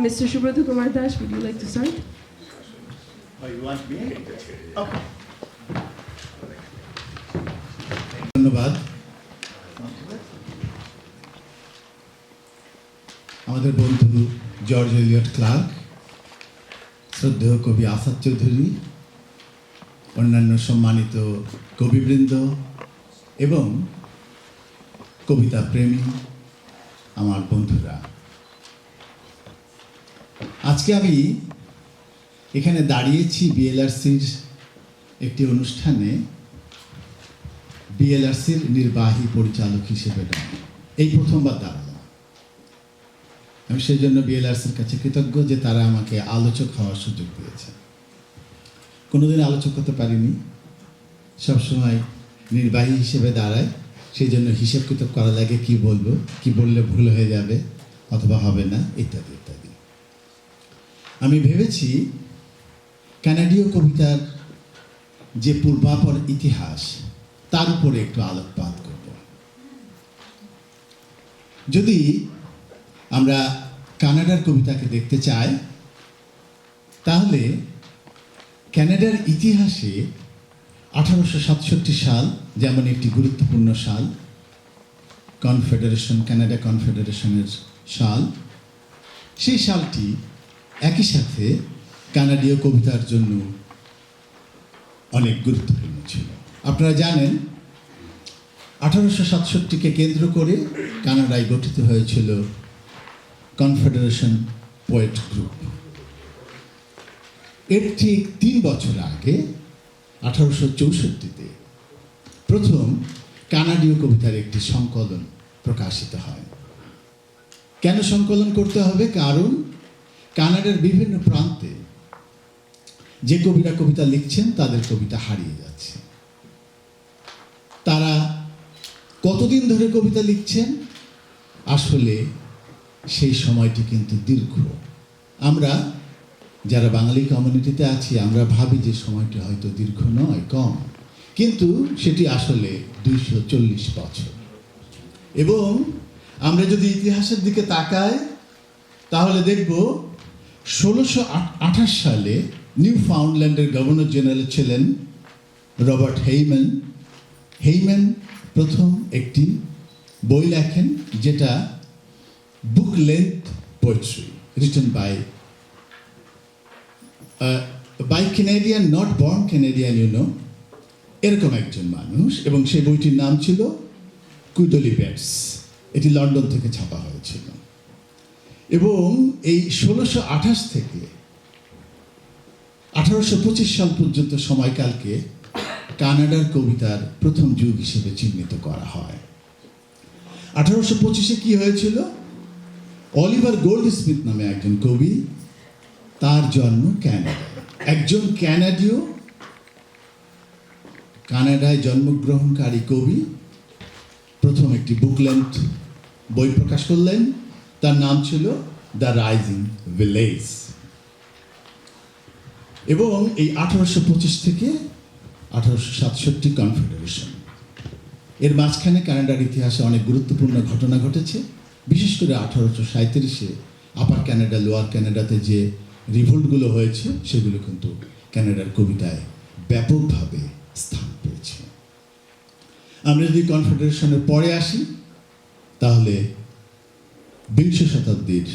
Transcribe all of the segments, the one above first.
Mr. Subratha Kumar Das, would you like to start? Oh, you want me? Okay. ধন্যবাদ। আমাদের বন্ধু George Elliot clerk, শ্রদ্ধেয় কবি আসাদ চৌধুরী, অন্যান্য সম্মানিত কবিবৃন্দ এবং কবিতা প্রেমী আমার বন্ধুরা, আজকে আমি এখানে দাঁড়িয়েছি বিএলআরসির একটি অনুষ্ঠানে বিএলআরসির নির্বাহী পরিচালক হিসেবে এই প্রথমবার দাঁড়ালাম। আমি সেই জন্য বিএলআরসির কাছে কৃতজ্ঞ যে তারা আমাকে আলোচক হওয়ার সুযোগ দিয়েছে। কোনোদিন আলোচক হতে পারিনি, সবসময় নির্বাহী হিসেবে দাঁড়ায়, সেই জন্য হিসেব কিতাব করা লাগে, কি বলবো, কি বললে ভুল হয়ে যাবে অথবা হবে না, ইত্যাদি ইত্যাদি। আমি ভেবেছি কানাডীয় কবিতার যে পূর্বাপর ইতিহাস তার উপরে একটু আলোকপাত করব। যদি আমরা কানাডার কবিতাকে দেখতে চাই তাহলে কানাডার ইতিহাসে 1867 সাল যেমন একটি গুরুত্বপূর্ণ সাল, কনফেডারেশন, কানাডা কনফেডারেশনের সাল, সেই সালটি একই সাথে কানাডীয় কবিতার জন্য অনেক গুরুত্বপূর্ণ ছিল। আপনারা জানেন 1867-কে কেন্দ্র করে কানাডায় গঠিত হয়েছিল কনফেডারেশন পোয়েট গ্রুপ। এর ঠিক 3 বছর আগে 1864-তে প্রথম কানাডীয় কবিতার একটি সংকলন প্রকাশিত হয়। কেন সংকলন করতে হবে? কারণ কানাডার বিভিন্ন প্রান্তে যে কবিরা কবিতা লিখছেন তাদের কবিতা হারিয়ে যাচ্ছে। তারা কতদিন ধরে কবিতা লিখছেন? আসলে সেই সময়টি কিন্তু দীর্ঘ। আমরা যারা বাঙালি কমিউনিটিতে আছি আমরা ভাবি যে সময়টি হয়তো দীর্ঘ নয়, কম, কিন্তু সেটি আসলে 240 বছর। এবং আমরা যদি ইতিহাসের দিকে তাকাই তাহলে দেখব 1628 সালে নিউ ফাউন্ডল্যান্ডের গভর্নর জেনারেল ছিলেন রবার্ট হেইম্যান। হেইম্যান প্রথম একটি বই লেখেন যেটা book length poetry written by Canadian, not born Canadian, এরকম একজন মানুষ, এবং সেই বইটির নাম ছিল কুইডলি বেটস। এটি লন্ডন থেকে ছাপা হয়েছিল। এবং এই 1628 থেকে 1825 সাল পর্যন্ত সময়কালকে কানাডার কবিতার প্রথম যুগ হিসেবে চিহ্নিত করা হয়। 1825-এ কি হয়েছিল? অলিভার গোল্ডস্মিথ নামে একজন কবি, তার জন্ম ক্যানাডায়। একজন কানাডীয়, কানাডায় জন্মগ্রহণকারী কবি প্রথম একটি বুক লেন্থ বই প্রকাশ করলেন, তার নাম ছিল দ্য রাইজিং ভিলেজ। এবং এই 1825 থেকে 1867 কনফেডারেশন, এর মাঝখানে কানাডার ইতিহাসে অনেক গুরুত্বপূর্ণ ঘটনা ঘটেছে। বিশেষ করে 1837-এ আপার ক্যানাডা, লোয়ার ক্যানাডাতে যে রিভোল্টগুলো হয়েছে সেগুলো কিন্তু কানাডার কবিতায় ব্যাপকভাবে স্থান পেয়েছে। আমরা যদি কনফেডারেশনের পরে আসি তাহলে 20 শতাব্দীর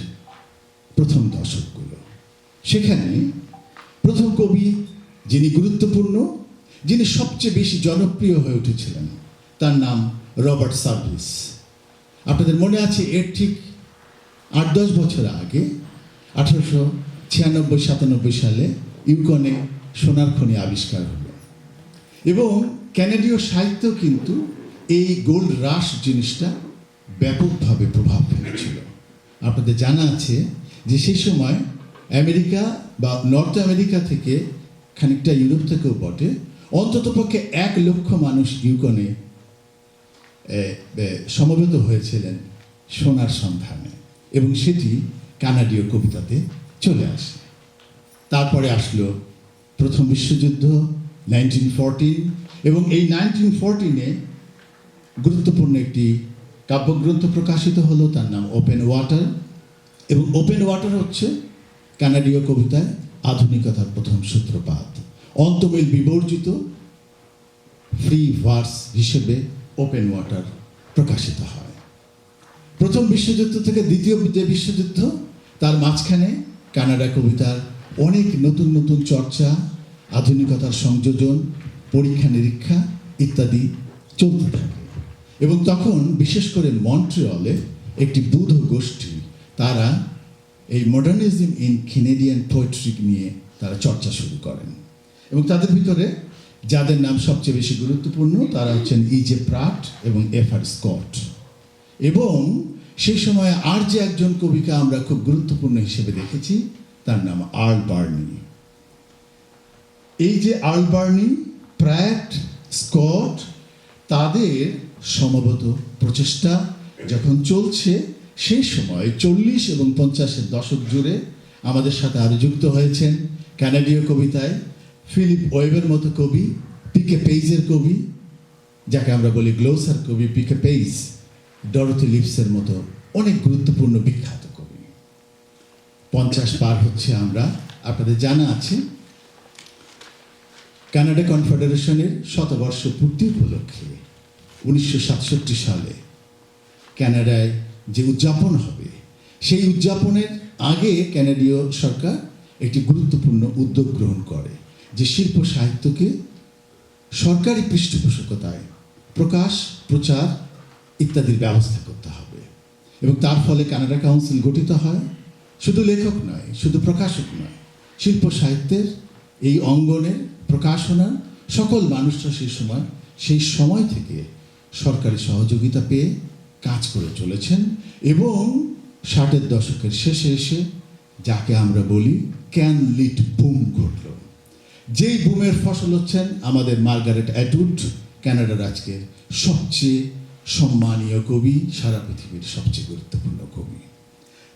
প্রথম দশকগুলো, সেখানে প্রথম কবি যিনি গুরুত্বপূর্ণ, যিনি সবচেয়ে বেশি জনপ্রিয় হয়ে উঠেছিলেন, তার নাম রবার্ট সার্ভিস। আপনাদের মনে আছে এর ঠিক 8-10 বছর আগে 1896-97 সালে ইউকনে সোনার খনি আবিষ্কার হলো এবং ক্যানাডীয় সাহিত্য কিন্তু এই গোল্ড রাশ জিনিসটা ব্যাপকভাবে প্রভাব ফেলেছিল। আপনাদের জানা আছে যে সেই সময় আমেরিকা বা নর্থ আমেরিকা থেকে, খানিকটা ইউরোপ থেকেও বটে, অন্ততপক্ষে 1 লক্ষ মানুষ ইউকনে সমবেত হয়েছিলেন সোনার সন্ধানে, এবং সেটি কানাডীয় কবিতাতে চলে আসে। তারপরে আসলো প্রথম বিশ্বযুদ্ধ 1914, এবং এই 1914-এ গুরুত্বপূর্ণ একটি কাব্যগ্রন্থ প্রকাশিত হলো, তার নাম ওপেন ওয়াটার। এবং ওপেন ওয়াটার হচ্ছে কানাডীয় কবিতায় আধুনিকতার প্রথম সূত্রপাত। অন্তমিল বিবর্জিত ফ্রি ভার্স হিসেবে ওপেন ওয়াটার প্রকাশিত হয়। প্রথম বিশ্বযুদ্ধ থেকে দ্বিতীয় যে বিশ্বযুদ্ধ, তার মাঝখানে কানাডা কবিতার অনেক নতুন নতুন চর্চা, আধুনিকতার সংযোজন, পরীক্ষা নিরীক্ষা ইত্যাদি চলতে থাকে। এবং তখন বিশেষ করে মন্ট্রিয়লে একটি বুধ গোষ্ঠী, তারা এই মডার্নিজম ইন কেনেডিয়ান পোয়েট্রি নিয়ে তারা চর্চা শুরু করেন। এবং তাদের ভিতরে যাদের নাম সবচেয়ে বেশি গুরুত্বপূর্ণ তারা হচ্ছেন ইজে প্রাট এবং এফআর স্কট। এবং সেই সময় আর যে একজন কবিকে আমরা খুব গুরুত্বপূর্ণ হিসেবে দেখেছি, তার নাম আর্ল বার্নি। এই যে আর্ল বার্নি, প্র্যাট, স্কট, তাদের সমবেত প্রচেষ্টা যখন চলছে, সেই সময় 40 এবং 50-এর দশক জুড়ে আমাদের সাথে আরও যুক্ত হয়েছেন কানাডীয় কবিতায় ফিলিপ ওয়েবের মতো কবি, পিকে পেইজের কবি, যাকে আমরা বলি গ্লোসার কবি পিকে পেইজ, ডরোথি লিপসের মতো অনেক গুরুত্বপূর্ণ বিখ্যাত কবি। 50 পার হচ্ছে আমরা, আপনাদের জানা আছে কানাডা কনফেডারেশনের শতবর্ষ পূর্তি উপলক্ষে 1967 সালে কানাডায় যে উদযাপন হবে, সেই উদযাপনের আগে কানাডীয় সরকার একটি গুরুত্বপূর্ণ উদ্যোগ গ্রহণ করে যে শিল্প সাহিত্যকে সরকারি পৃষ্ঠপোষকতায় প্রকাশ, প্রচার ইত্যাদির ব্যবস্থা করতে হবে। এবং তার ফলে কানাডা কাউন্সিল গঠিত হয়। শুধু লেখক নয়, শুধু প্রকাশক নয়, শিল্প সাহিত্যের এই অঙ্গনের প্রকাশনা সকল মানুষরা সেই সময় থেকে সরকারি সহযোগিতা পেয়ে কাজ করে চলেছেন। এবং 60-এর দশকের শেষে এসে যাকে আমরা বলি ক্যান লিট বুম ঘটল। যেই বুমের ফসল হচ্ছেন আমাদের মার্গারেট অ্যাটউড, কানাডার আজকের সবচেয়ে সম্মানীয় কবি, সারা পৃথিবীর সবচেয়ে গুরুত্বপূর্ণ কবি।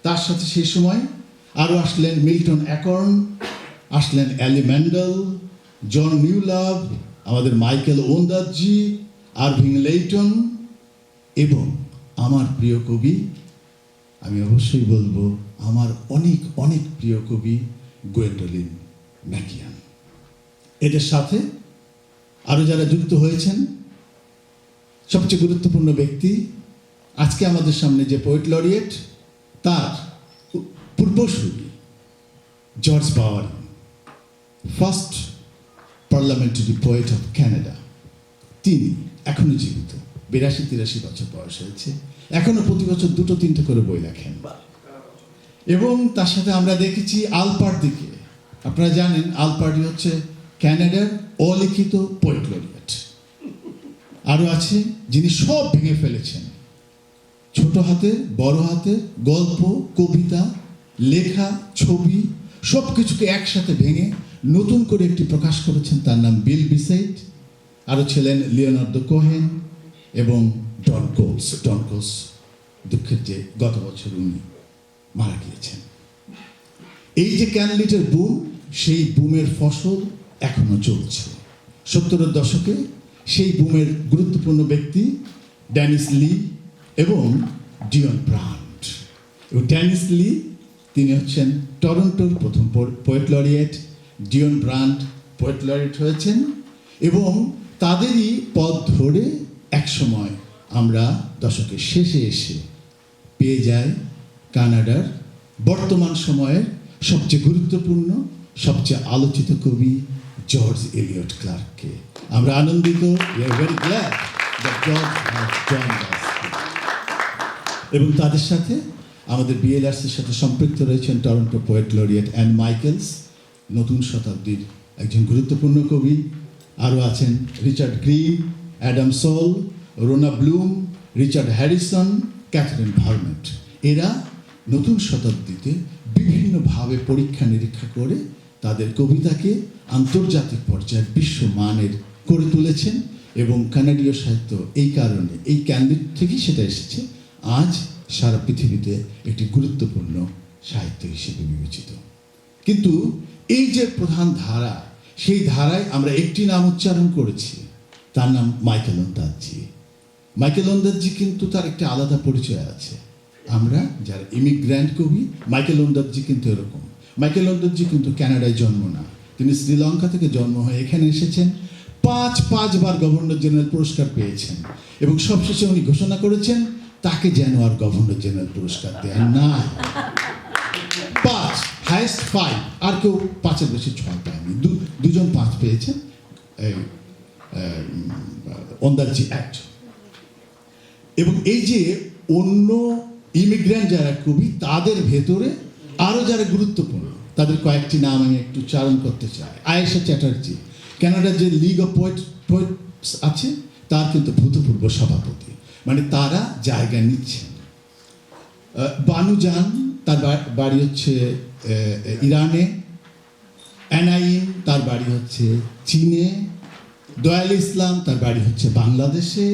তার সাথে সেই সময় আরও আসলেন মিল্টন অ্যাকর্ন, আসলেন অ্যালি ম্যান্ডেল, জন নিউলাভ, আমাদের মাইকেল ওন্দাজি, আরভিং লেইটন এবং আমার প্রিয় কবি, আমি অবশ্যই বলবো আমার অনেক অনেক প্রিয় কবি গোয়েন্ডোলিন ম্যাকিয়ান। এদের সাথে আরও যারা যুক্ত হয়েছেন, সবচেয়ে গুরুত্বপূর্ণ ব্যক্তি আজকে আমাদের সামনে যে পোয়েট লরিয়েট, তার পূর্বসূরি George Bowering, first parliamentary poet of Canada. তিনি এখনো জীবিত, 82-83 বছর বয়স হয়েছে, এখনো প্রতি বছর 2-3টে করে বই লেখেন। এবং তার সাথে আমরা দেখেছি আলপার্ডিকে। আপনারা জানেন আলপার্ডি হচ্ছে ক্যানাডার অলিখিত পোয়েট লরিয়েট। আরও আছে যিনি সব ভেঙে ফেলেছেন, ছোট হাতের বড় হাতের গল্প, কবিতা, লেখা, ছবি সব কিছুকে একসাথে ভেঙে নতুন করে একটি প্রকাশ করেছেন, তার নাম বিল বিসাইড। আরও ছিলেন লিওনার্দো কোহেন এবং ডন কোলস, দুঃখের যে গত বছর উনি মারা গিয়েছেন। এই যে ক্যানলিটের বুম, সেই বুমের ফসল এখনো চলছে। 70-এর দশকে সেই বুমের গুরুত্বপূর্ণ ব্যক্তি ড্যানিস লি এবং ডিওন ব্রান্ট। এবং ড্যানিস লি তিনি হচ্ছেন টরন্টোর প্রথম poet laureate, Dionne Brand poet laureate হয়েছেন। এবং তাদেরই পথ ধরে একসময় আমরা দশকের শেষে এসে পেয়ে যাই কানাডার বর্তমান সময়ের সবচেয়ে গুরুত্বপূর্ণ, সবচেয়ে আলোচিত কবি জর্জ এলিয়ট ক্লার্ককে। আমরা আনন্দিত, we are very glad that George has joined us. এবং তাদের সাথে আমাদের বিএলআরসির সাথে সম্পৃক্ত রয়েছেন Toronto poet laureate Anne Michaels, নতুন শতাব্দীর একজন গুরুত্বপূর্ণ কবি। আরও আছেন Richard Greene, Adam Sol, Ronna Bloom, Richard Harrison, Katherena Vermette. এরা নতুন শতাব্দীতে বিভিন্নভাবে পরীক্ষা নিরীক্ষা করে তাদের কবিতাকে আন্তর্জাতিক পর্যায়ে বিশ্বমানের করে তুলেছেন। এবং কানাডীয় সাহিত্য এই কারণে, এই ক্যান্ডিড থেকেই সেটা এসেছে, আজ সারা পৃথিবীতে একটি গুরুত্বপূর্ণ সাহিত্য হিসেবে বিবেচিত। কিন্তু এই যে প্রধান ধারা, সেই ধারায় আমরা একটি নাম উচ্চারণ করেছি, তার নাম মাইকেল ওন্দাজি। মাইকেল ওন্দাজি কিন্তু তার একটি আলাদা পরিচয় আছে। আমরা যারা ইমিগ্র্যান্ট কবি, মাইকেল ওন্দাতজি কিন্তু এরকম। মাইকেল ওন্দাতজি কিন্তু কানাডায় জন্ম না, তিনি শ্রীলঙ্কা থেকে জন্ম হয়ে এখানে এসেছেন, পাঁচবার গভর্নর জেনারেল পুরস্কার পেয়েছেন, এবং সবশেষে উনি ঘোষণা করেছেন তাকে যেন আর গভর্নর জেনারেল পুরস্কার দেন না। 5, হাইয়েস্ট 5, আর কেউ 5-এর বেশি 6 পায়নি, দুজন 5 পেয়েছেন, ওন্দাতজি একজন। এবং এই যে অন্য ইমিগ্র্যান্ট যারা কবি, তাদের ভেতরে আরও যারা গুরুত্বপূর্ণ, তাদের কয়েকটি নাম আমি একটু চারণ করতে চাই। আয়েশা চ্যাটার্জি, কানাডার যে লিগ অফ পোয়েটস আছে তার কিন্তু ভূতপূর্ব সভাপতি, মানে তারা জায়গা নিচ্ছেন। বানু জান, তার বাড়ি হচ্ছে ইরানে। অ্যানাইম, তার বাড়ি হচ্ছে চীনে। দয়াল ইসলাম, তার বাড়ি হচ্ছে বাংলাদেশে।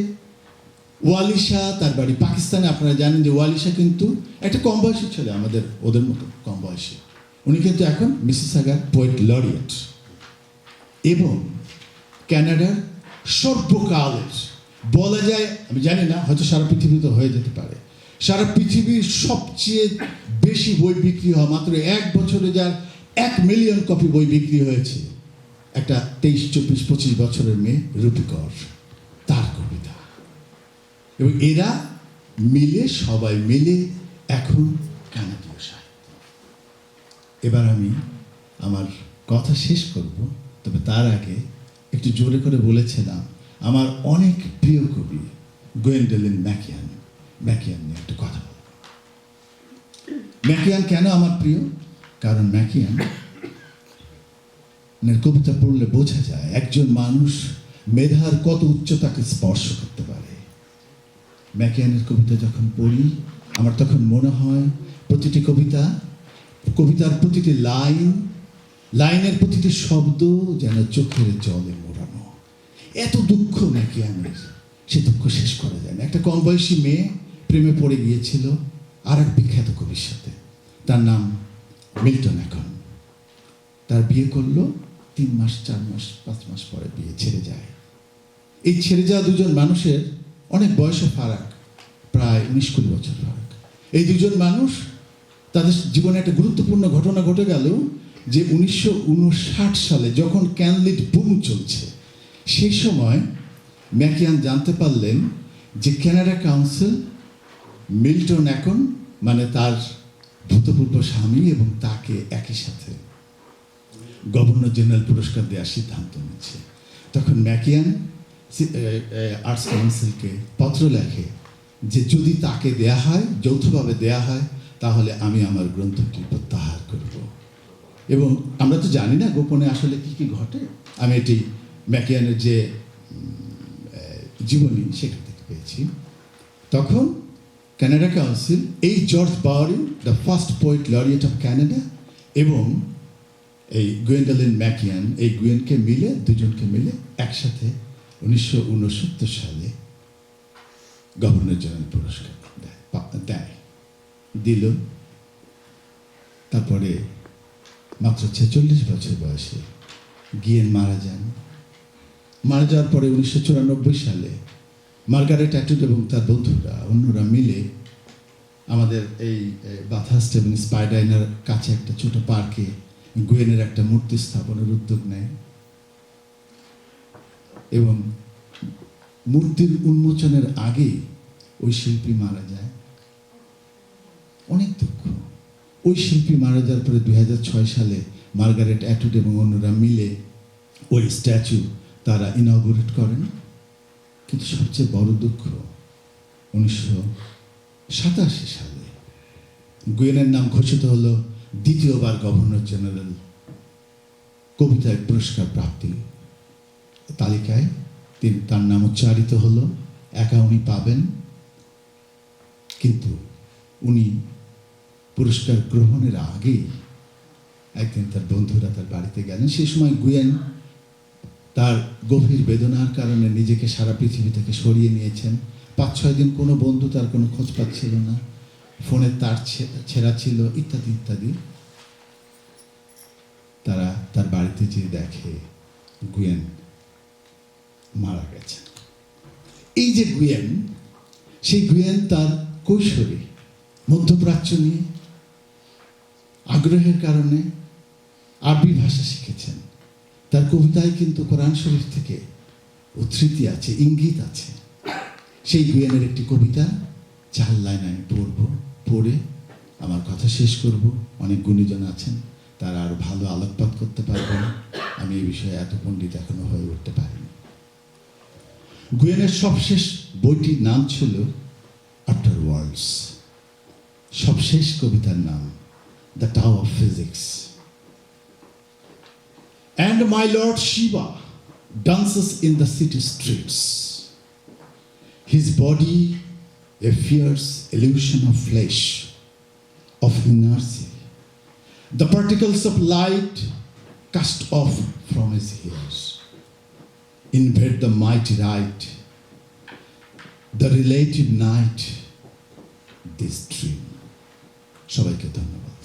ওয়ালিশা, তার বাড়ি পাকিস্তানে। আপনারা জানেন যে ওয়ালিশা কিন্তু একটা কম বয়সী ছেলে, আমাদের ওদের মতো কম বয়সী। উনি কিন্তু এখন মিসিসাগার পোয়েট লরিয়েট, এবং কানাডার সর্বকালের বলা যায়, আমি জানি না, হয়তো সারা পৃথিবীতে হয়ে যেতে পারে, সারা পৃথিবীর সবচেয়ে বেশি বই বিক্রি হওয়া, মাত্র 1 বছরে যার 1 মিলিয়ন কপি বই বিক্রি হয়েছে, একটা 23, 24, 25 বছরের মেয়ে রুপি কর, তার কবিতা। এবং এরা মিলে, সবাই মিলে এখন কানাডীয় সাহিত্য। এবার আমি আমার কথা শেষ করব, তবে তার আগে একটু জোরে করে বলেছিলাম আমার অনেক প্রিয় কবি গোয়েন্ডলিন ম্যাকিয়ান নিয়ে একটু কথা বলব। ম্যাকিয়ান কেন আমার প্রিয়? কারণ ম্যাকিয়ান কবিতা পড়লে বোঝা যায় একজন মানুষ মেধার কত উচ্চতাকে স্পর্শ করতে পারে। ম্যাকিয়ানের কবিতা যখন পড়ি, আমার তখন মনে হয় প্রতিটি কবিতার প্রতিটি লাইনের প্রতিটি শব্দ যেন চোখের জলে মোড়ানো। এত দুঃখ ম্যাকিয়ানের, সে দুঃখ শেষ করা যায় না। একটা কম বয়সী মেয়ে প্রেমে পড়ে গিয়েছিল আর এক বিখ্যাত কবির সাথে, তার নাম মিল্টন এখন। তার বিয়ে করলো, 3 মাস, 4 মাস, 5 মাস পরে বিয়ে ছেড়ে যায়। এই ছেড়ে যাওয়া দুজন মানুষের অনেক বয়সে ফারাক, প্রায় 19-20 বছর ফারাক। এই দুজন মানুষ, তাদের জীবনে একটা গুরুত্বপূর্ণ ঘটনা ঘটে গেল যে 1959 সালে যখন ক্যানলিড বুম চলছে, সেই সময় ম্যাকিয়ান জানতে পারলেন যে কানাডা কাউন্সিল মিল্টন এখন, মানে তার ভূতপূর্ব স্বামী, এবং তাকে একই সাথে গভর্নর জেনারেল পুরস্কার দেওয়ার সিদ্ধান্ত নিচ্ছে। তখন ম্যাকিয়ান আর্টস কাউন্সিলকে পত্র লেখে যে যদি তাকে দেয়া হয়, যৌথভাবে দেয়া হয়, তাহলে আমি আমার গ্রন্থটি প্রত্যাহার করব। এবং আমরা তো জানি না গোপনে আসলে কি কি ঘটে। আমি এটি ম্যাকিয়ানের যে জীবনী সেখান থেকে পেয়েছি। তখন কানাডা কাউন্সিল এই George Bowering, the first poet laureate of Canada, এবং এই গোয়েন্ডলিন ম্যাকিয়ান, এই গুয়েনকে মিলে, দুজনকে মিলে একসাথে 1969 সালে গভর্নর জেনারেল পুরস্কার দিল। তারপরে মাত্র 46 বছর বয়সে গিয়েন মারা যান। মারা যাওয়ার পরে 1994 সালে মার্গারেট অ্যাটউড এবং তার বন্ধুরা, অন্যরা মিলে আমাদের এই বাথহার্স্ট এবং স্পাইডাইনার কাছে একটা ছোট পার্কে গুয়েনের একটা মূর্তি স্থাপনের উদ্যোগ নেয়, এবং মূর্তির উন্মোচনের আগে ওই শিল্পী মারা যায়। অনেক দুঃখ। ওই শিল্পী মারা যাওয়ার পরে 2006 সালে মার্গারেট অ্যাটউড এবং অন্যরা মিলে ওই স্ট্যাচু তারা ইনঅগুরেট করেন। কিন্তু সবচেয়ে বড় দুঃখ, 1987 সালে গুয়েনের নাম ঘোষিত হলো দ্বিতীয়বার গভর্নর জেনারেল কবিতায় পুরস্কার প্রাপ্তি তালিকায়। তার নাম উচ্চারিত হলো, একা উনি পাবেন। কিন্তু উনি পুরস্কার গ্রহণের আগেই একদিন তার বন্ধুরা তার বাড়িতে গেলেন। সেই সময় গুয়েন তার গভীর বেদনার কারণে নিজেকে সারা পৃথিবী থেকে সরিয়ে নিয়েছেন। 5-6 দিন কোনো বন্ধু তার কোনো খোঁজ পাচ্ছিল না, ফোনের তার ছেঁড়া ছিল, ইত্যাদি ইত্যাদি। তারা তার বাড়িতে যেয়ে দেখে গুয়েন মারা গেছেন। এই যে গুয়েন, সেই গুয়েন তার কৈশোরে মধ্যপ্রাচ্য নিয়ে আগ্রহের কারণে আরবি ভাষা শিখেছেন। তার কবিতায় কিন্তু কোরআন শরীফ থেকে উদ্ধৃতি আছে, ইঙ্গিত আছে। সেই গুয়েনের একটি কবিতা 4 লাইন আমি পড়ব, পড়ে আমার কথা শেষ করব। অনেক গুণীজন আছেন, তারা আরো ভালো আলোকপাত করতে পারবেন। আমি এই বিষয়ে এত পণ্ডিত এখনো হয়ে উঠতে পারিনি। গুয়েনের সবশেষ বইটির নাম ছিল আফটার ওয়ার্ল্ডস। সবশেষ কবিতার নাম দ্য টাও of physics. And my Lord Shiva dances in the city streets. His body a fierce illusion of flesh, of inertia. The particles of light cast off from his hairs invade the mighty right, the relative night, this dream. সবাইকে ধন্যবাদ।